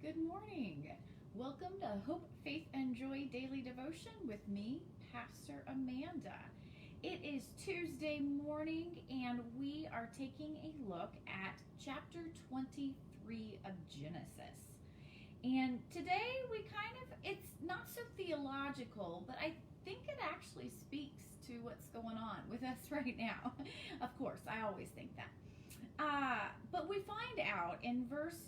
Good morning. Welcome to Hope, Faith, and Joy Daily Devotion with me, Pastor Amanda. It is Tuesday morning, and we are taking a look at chapter 23 of Genesis. And today it's not so theological, but I think it actually speaks to what's going on with us right now. Of course, I always think that. But we find out in verse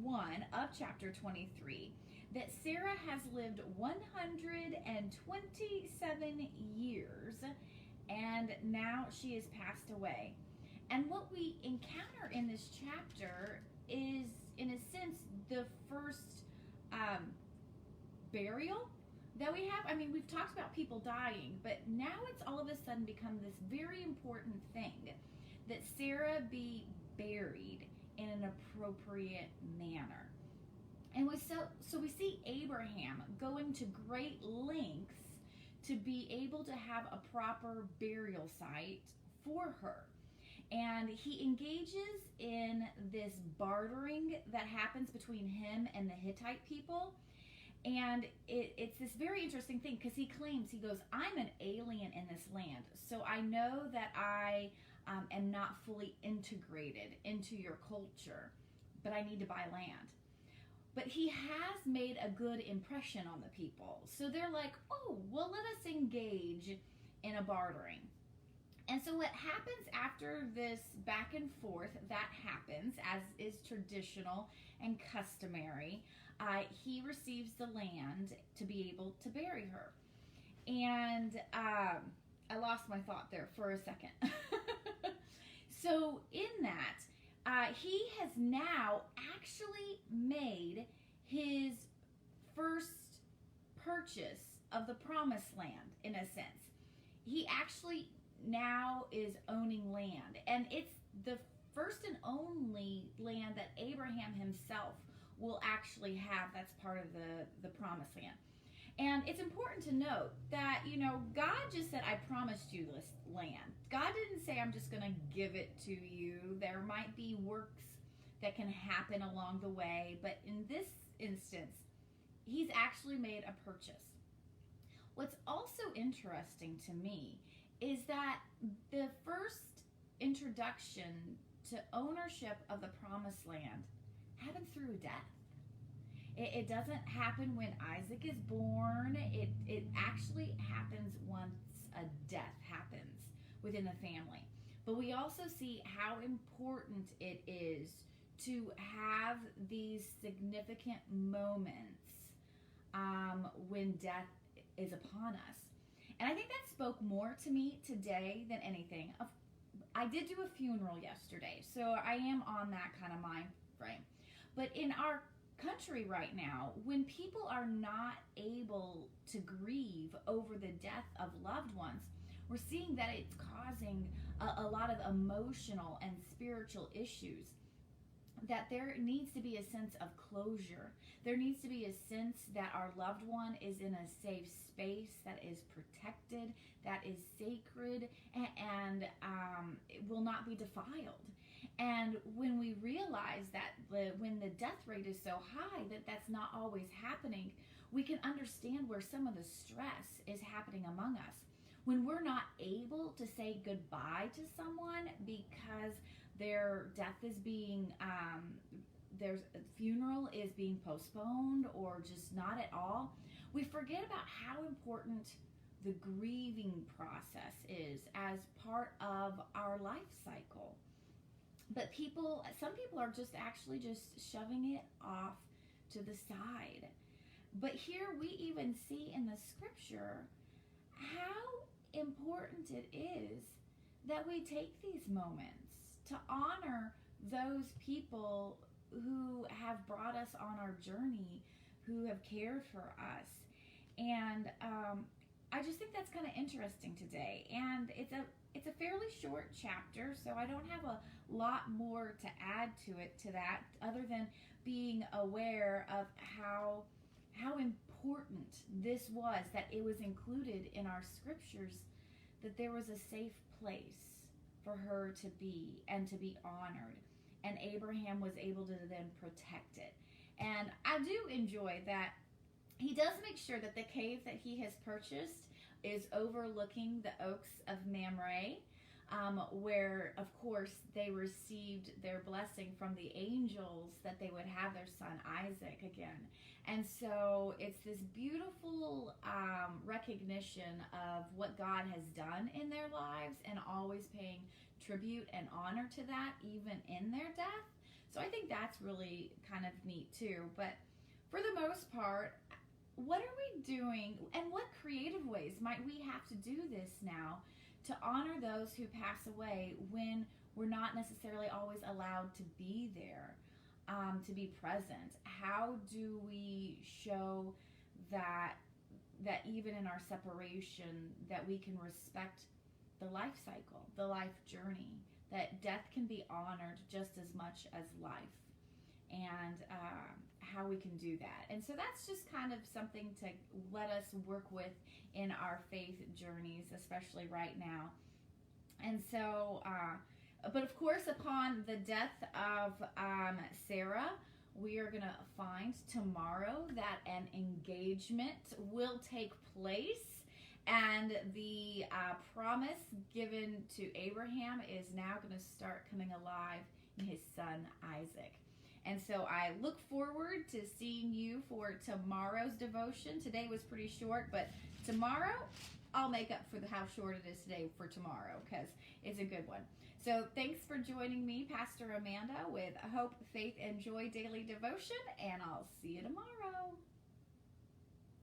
1 of chapter 23 that Sarah has lived 127 years and now she is passed away. And what we encounter in this chapter is, in a sense, the first burial that we have. I mean, we've talked about people dying, but now it's all of a sudden become this very important thing that Sarah be buried in an appropriate manner. And so we see Abraham going to great lengths to be able to have a proper burial site for her. And he engages in this bartering that happens between him and the Hittite people. And it's this very interesting thing because he goes, I'm an alien in this land, so I know that I am not fully integrated into your culture, but I need to buy land. But he has made a good impression on the people. So they're like, oh, well, let us engage in a bartering. And so what happens after this back and forth, that happens, as is traditional and customary, he receives the land to be able to bury her. And I lost my thought there for a second. So in that, he has now actually made his first purchase of the promised land, in a sense. He actually now is owning land, and it's the first and only land that Abraham himself will actually have that's part of the promised land. And it's important to note that, God just said, I promised you this land. God didn't say, I'm just going to give it to you. There might be works that can happen along the way, but in this instance, he's actually made a purchase. What's also interesting to me is that the first introduction to ownership of the promised land happened through death. It doesn't happen when Isaac is born. It actually happens once a death happens within the family. But we also see how important it is to have these significant moments when death is upon us. And I think that spoke more to me today than anything. I did do a funeral yesterday, so I am on that kind of mind frame. But in our country right now, when people are not able to grieve over the death of loved ones, we're seeing that it's causing a lot of emotional and spiritual issues. That there needs to be a sense of closure. There needs to be a sense that our loved one is in a safe space, that is protected, that is sacred, and it will not be defiled. And when we realize that when the death rate is so high that that's not always happening, we can understand where some of the stress is happening among us. When we're not able to say goodbye to someone because their death is being, their funeral is being postponed or just not at all, we forget about how important the grieving process is as part of our life cycle. But some people are just actually just shoving it off to the side. But here we even see in the scripture how important it is that we take these moments to honor those people who have brought us on our journey, who have cared for us. And I just think that's kind of interesting today. And it's a fairly short chapter, so I don't have a lot more to add to that other than being aware of how important this was, that it was included in our scriptures, that there was a safe place for her to be and to be honored. and Abraham was able to then protect it. And I do enjoy that he does make sure that the cave that he has purchased is overlooking the oaks of Mamre, where, of course, they received their blessing from the angels that they would have their son Isaac again. And so it's this beautiful recognition of what God has done in their lives and always paying tribute and honor to that, even in their death. So I think that's really kind of neat too. But for the most part, what are we doing, and what creative ways might we have to do this now to honor those who pass away when we're not necessarily always allowed to be there, to be present? How do we show that even in our separation, that we can respect the life cycle, the life journey, that death can be honored just as much as life, and how we can do that. And so that's just kind of something to let us work with in our faith journeys, especially right now. And so, but of course, upon the death of Sarah, we are going to find tomorrow that an engagement will take place. And the promise given to Abraham is now going to start coming alive in his son Isaac. And so I look forward to seeing you for tomorrow's devotion. Today was pretty short, but tomorrow I'll make up for how short it is today for tomorrow, because it's a good one. So thanks for joining me, Pastor Amanda, with Hope, Faith, and Joy Daily Devotion, and I'll see you tomorrow.